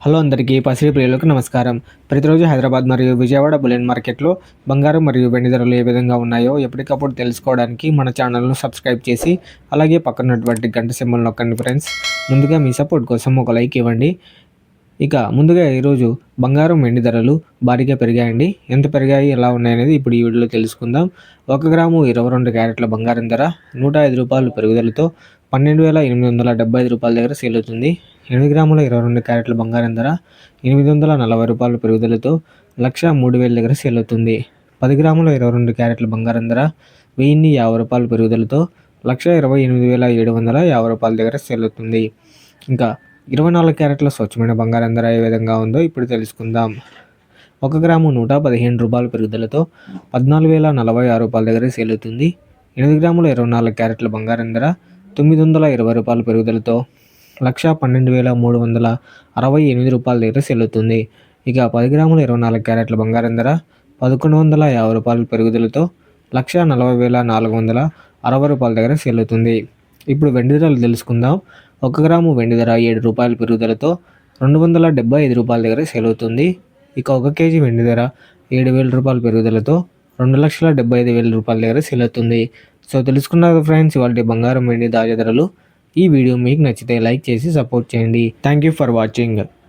Hello అందరికీ పసిడి ప్రియులకు నమస్కారం. ప్రతిరోజు హైదరాబాద్ మరియు విజయవాడ బులియన్ మార్కెట్లో బంగారం మరియు వెండి ధరలు ఏ విధంగా ఉన్నాయో ఎప్పటికప్పుడు తెలుసుకోవడానికి మన ఛానల్ను సబ్స్క్రైబ్ చేసి అలాగే పక్కనటువంటి గంట సింబల్ నొక్కండి ఫ్రెండ్స్. ముందుగా మీ సపోర్ట్ కోసం ఒక లైక్ ఇవ్వండి. ఇక ముందుగా ఈరోజు బంగారం వెండి ధరలు భారీగా పెరిగాయండి. ఎంత పెరిగాయి ఎలా ఉన్నాయనేది ఇప్పుడు ఈ వీడియోలో తెలుసుకుందాం. 1 గ్రాము 22 క్యారెట్ల బంగారం ధర ₹105 పెరుగుదలతో 12,875 రూపాయల దగ్గర సేల్ అవుతుంది. 8 గ్రాముల 22 క్యారెట్ల బంగారం ధర ₹840 పెరుగుదలతో 1,03,000 దగ్గర సేల్ అవుతుంది. 10 గ్రాముల 22 క్యారెట్ల బంగారం ధర ₹1,050 పెరుగుదలతో 1,28,750 రూపాయల దగ్గర సేల్ అవుతుంది. ఇంకా 24 క్యారెట్ల స్వచ్ఛమైన బంగారం ధర ఏ విధంగా ఉందో ఇప్పుడు తెలుసుకుందాం. 1 గ్రాము ₹115 పెరుగుదలతో 14,046 రూపాయల దగ్గర సేల్ అవుతుంది. 8 గ్రాముల 24 క్యారెట్ల బంగారం ధర ₹920 పెరుగుదలతో 1,12,368 రూపాయల దగ్గర సేల్ అవుతుంది. ఇక 10 గ్రాముల 24 క్యారెట్ల బంగారం ధర ₹1,150 పెరుగుదలతో 1,40,460 రూపాయల దగ్గర సేల్ అవుతుంది. ఇప్పుడు వెండి ధరలు తెలుసుకుందాం. 1 గ్రాము వెండి ధర ₹7 పెరుగుదలతో ₹275 రూపాయల దగ్గర సేల్ అవుతుంది. ఇక 1 కేజీ వెండి ధర ₹7,000 పెరుగుదలతో 2,75,000 రూపాయల దగ్గర సేల్ అవుతుంది. సో తెలుసుకున్నారు ఫ్రెండ్స్ ఇవాళ బంగారం వెండి తాజా ధరలు. ఈ వీడియో మీకు నచ్చితే లైక్ చేసి సపోర్ట్ చేయండి. Thank you for watching.